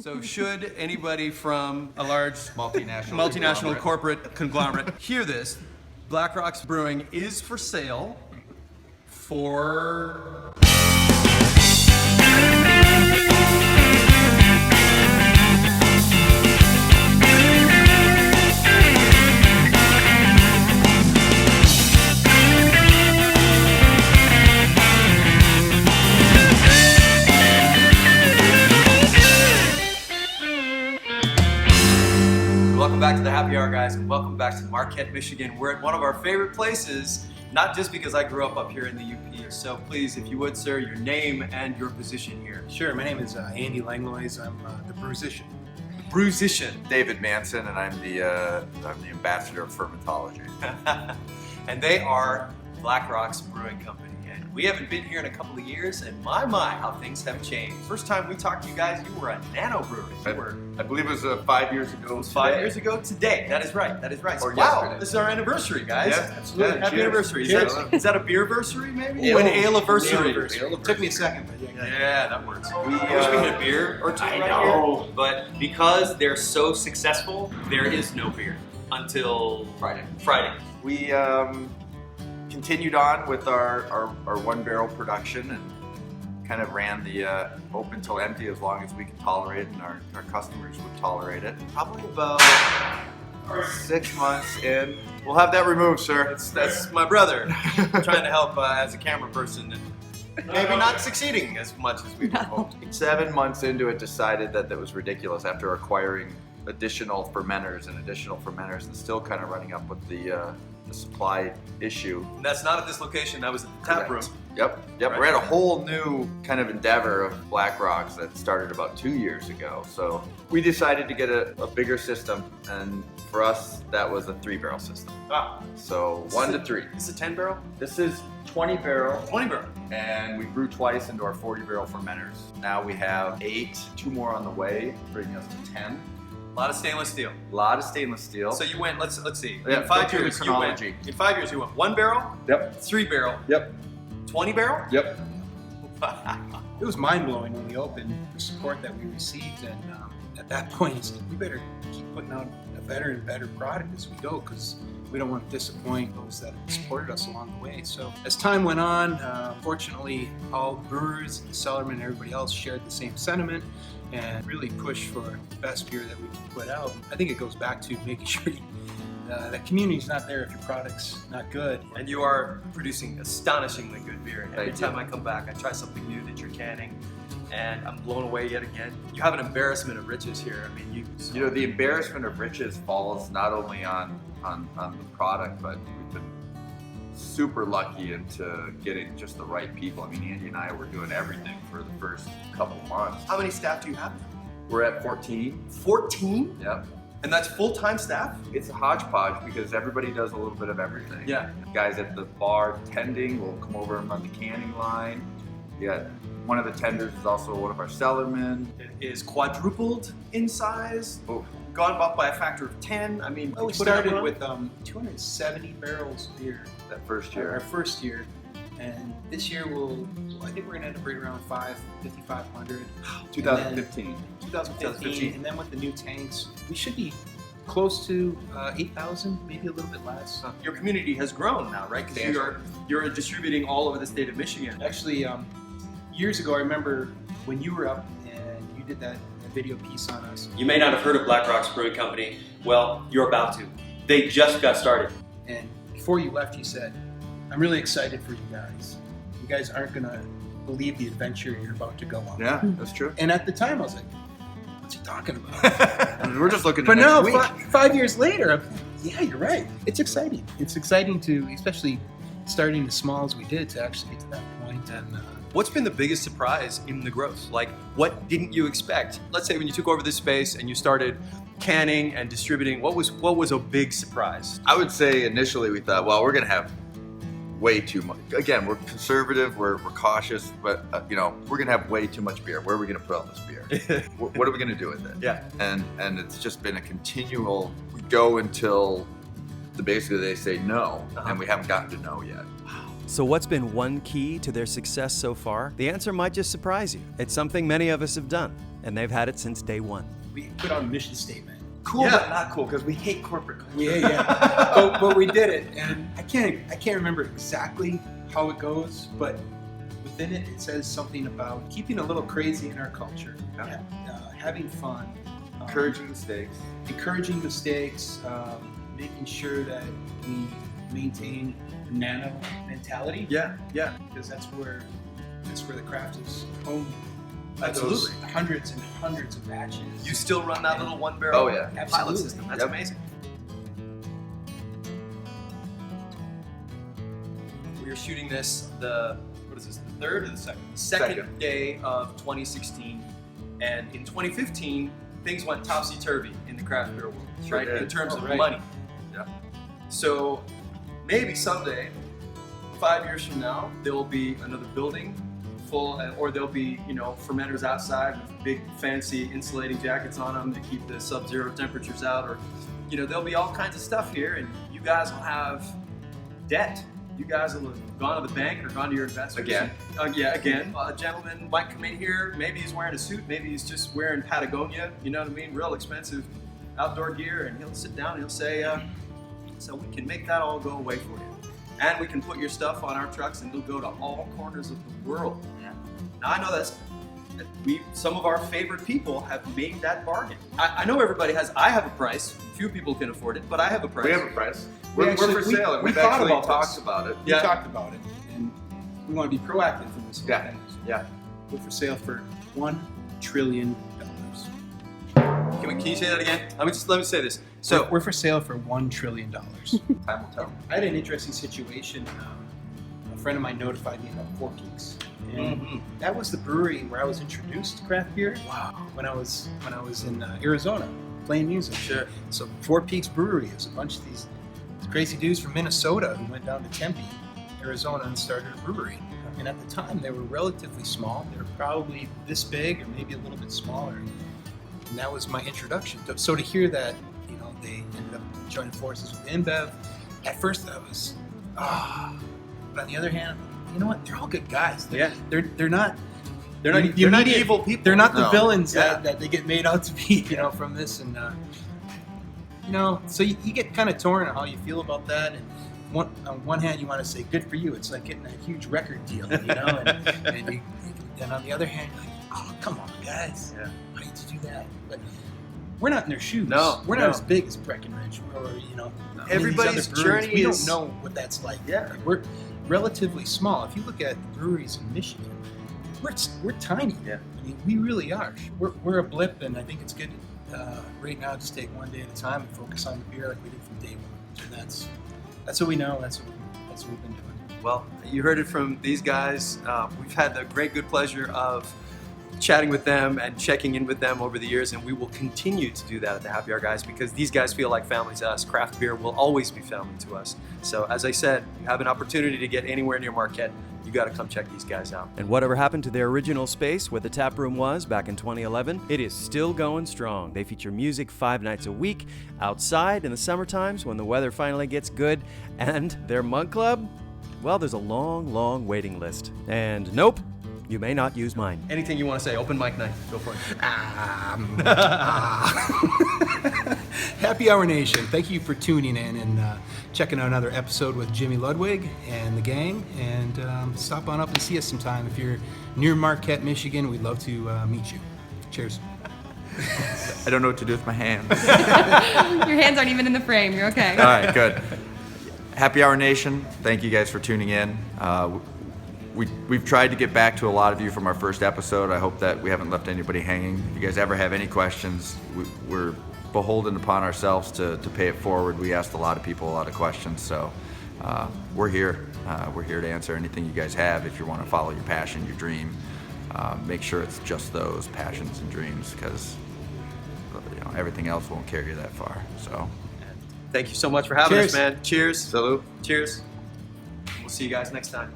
So should anybody from a large multinational corporate conglomerate hear this, Blackrocks Brewing is for sale for... Welcome back to the Happy Hour, guys, and welcome back to Marquette, Michigan. We're at one of our favorite places, not just because I grew up here in the UP. So please, if you would, sir, your name and your position here. Sure, my name is Andy Langlois. I'm the brewsician. Brewsician. David Manson, and I'm the ambassador of fermentology. And they are Blackrocks Brewing Company. And we haven't been here in a couple of years, and my, how things have changed. First time we talked to you guys, you were a Nano brewery. I believe it was 5 years ago. It was 5 years ago today. That is right. That is right. Or wow, yesterday. this is our anniversary, guys. Yeah, absolutely. Happy Cheers. anniversary. Cheers. Is that a beer-versary, maybe? Ale- An ale-versary. It took me a second, but yeah. Yeah, that works. We We're speaking of beer or two I right know, here. but because they're so successful, there is no beer until Friday. We continued on with our one barrel production and kind of ran the open till empty as long as we could tolerate it and our customers would tolerate it. Probably about 6 months in. We'll have that removed, sir. That's my brother trying to help as a camera person and maybe not succeeding as much as we hoped. 7 months into it, decided that was ridiculous after acquiring additional fermenters and still kind of running up with the supply issue. And that's not at this location, that was at the tap room. Yep. Right. We're at a whole new kind of endeavor of Blackrocks that started about 2 years ago. So we decided to get a bigger system, and for us, that was a 3-barrel system. Ah, So 1 to 3. this is a 10 barrel? This is 20 barrel. 20 barrel. And we brew twice into our 40 barrel fermenters. Now we have 8, 2 more on the way, bringing us to 10. A lot of stainless steel. A lot of stainless steel. So you went, let's see. Yeah, In 5 go through the years, chronology. in 5 years you went 1 barrel, Yep. 3 barrel, Yep. 20 barrel? Yep. It was mind-blowing when we opened, the support that we received, and at that point, it's like, we better keep putting out a better and better product as we go, because we don't want to disappoint those that have supported us along the way. So as time went on, fortunately, all the brewers, the cellarmen, and everybody else shared the same sentiment and really pushed for the best beer that we can put out. I think it goes back to making sure that community's not there if your product's not good. And you are producing astonishingly good beer. And every Thank you. time I come back, I try something new that you're canning, and I'm blown away yet again. You have an embarrassment of riches here. I mean, You know, the embarrassment of riches falls not only on the product, but we've been super lucky into getting just the right people. I mean, Andy and I were doing everything for the first couple months. How many staff do you have? We're at 14. 14? Yep. And that's full-time staff? It's a hodgepodge because everybody does a little bit of everything. Yeah. Guys at the bar tending will come over and run the canning line. Yeah. One of the tenders is also one of our cellarmen. It is quadrupled in size, gone up by a factor of 10. I mean, We started with 270 barrels of beer That first our year. first year, and this year I think we're gonna end up right around 5,500. 2015. 2015, and then with the new tanks, we should be close to 8,000, maybe a little bit less. your community has grown now, right? Because you're distributing all over the state of Michigan. Actually, years ago, I remember when you were up and you did that video piece on us, You may not have heard of Blackrocks Brewing Company. Well, you're about to. They just got started. and before you left, you said, "I'm really excited for you guys. You guys aren't gonna believe the adventure you're about to go on." Yeah, that's true. And at the time, I was like, "What's he talking about?" We're just looking at But next now, week. 5 years later, I'm like, yeah, you're right. It's exciting. It's exciting to, especially starting as small as we did, to actually get to that point. And What's been the biggest surprise in the growth? Like, what didn't you expect? Let's say when you took over this space and you started canning and distributing, what was a big surprise? I would say initially we thought, well, we're going to have way too much. Again, we're conservative, we're cautious, but we're going to have way too much beer. Where are we going to put all this beer? What are we going to do with it? Yeah. And it's just been a continual go until basically they say no, and we haven't gotten to no yet. So what's been one key to their success so far? The answer might just surprise you. It's something many of us have done. and they've had it since day one. We put out a mission statement. Cool, Yeah. but not cool, because we hate corporate culture. Yeah. but we did it, and I can't remember exactly how it goes, but within it, it says something about keeping a little crazy in our culture, having fun, Encouraging mistakes, making sure that we maintain the Nano mentality. Yeah. Because that's where the craft is home. Absolutely. Those hundreds and hundreds of batches. You still run that little one barrel Oh, yeah. pilot Absolutely. system. That's Yep. amazing. We are shooting this the third or the second? The second day of 2016, and in 2015 things went topsy-turvy in the craft beer world, Sure right? did. In terms of Right. money. Yeah. So maybe someday, 5 years from now, there will be another building full, or there'll be, fermenters outside with big fancy insulating jackets on them to keep the sub-zero temperatures out, or there'll be all kinds of stuff here, and you guys will have debt. You guys will have gone to the bank or gone to your investors. Again. Again. A gentleman might come in here, maybe he's wearing a suit, maybe he's just wearing Patagonia, you know what I mean, real expensive outdoor gear, and he'll sit down and he'll say, so we can make that all go away for you. And we can put your stuff on our trucks and it'll go to all corners of the world. Yeah. Now I know some of our favorite people have made that bargain. I know everybody I have a price. Few people can afford it, but I have a price. We have a price. We We're actually- for sale, and we we've thought actually about talked this. about it. We talked about it, and we want to be proactive in this whole Yeah. thing. Yeah. We're for sale for $1 trillion. Can you say that again? Let me say this. So We're for sale for $1 trillion. Time will tell. I had an interesting situation. A friend of mine notified me about Four Peaks, and that was the brewery where I was introduced to craft beer. Wow. When I was in Arizona playing music. Sure. So Four Peaks Brewery is a bunch of these crazy dudes from Minnesota who went down to Tempe, Arizona, and started a brewery. And at the time, they were relatively small. They were probably this big, or maybe a little bit smaller. And that was my introduction. So to hear that, they ended up joining forces with InBev. At first, I was, but on the other hand, you know what? They're all good guys. They're not evil people. They're not the No. villains Yeah. that they get made out to be, from this. And so you get kind of torn on how you feel about that. And on one hand, you want to say, "Good for you." It's like getting a huge record deal, and on the other hand, you're like, "Oh, come on, guys! Yeah. Why did you do that?" But we're not in their shoes. No, we're no. not as big as Breckenridge or any Everybody's of these other breweries. journey We is- don't know what that's like. Yeah. Like, we're relatively small. If you look at the breweries in Michigan, we're tiny. Yeah. I mean, we really are. We're a blip, and I think it's good right now just take one day at a time and focus on the beer like we did from day one. And that's what we know. That's what we've been doing. Well, you heard it from these guys. We've had the great good pleasure of chatting with them and checking in with them over the years, and we will continue to do that at the Happy Hour Guys because these guys feel like family to us. Craft beer will always be family to us. So as I said, you have an opportunity to get anywhere near Marquette, you got to come check these guys out. And whatever happened to their original space where the tap room was back in 2011, it is still going strong. They feature music 5 nights a week, outside in the summer times when the weather finally gets good, and their mug club, well, there's a long, long waiting list. And nope, you may not use mine. Anything you want to say, open mic night, go for it. Happy Hour Nation, thank you for tuning in and checking out another episode with Jimmy Ludwig and the gang. And stop on up and see us sometime. If you're near Marquette, Michigan, we'd love to meet you. Cheers. I don't know what to do with my hands. Your hands aren't even in the frame. You're okay. All right, good. Happy Hour Nation, thank you guys for tuning in. We've tried to get back to a lot of you from our first episode. I hope that we haven't left anybody hanging. If you guys ever have any questions, we're beholden upon ourselves to pay it forward. We asked a lot of people a lot of questions, so we're here. We're here to answer anything you guys have. If you want to follow your passion, your dream, make sure it's just those passions and dreams, because everything else won't carry you that far. So, Thank you so much for having us, Cheers. man. Cheers. salute. Cheers. We'll see you guys next time.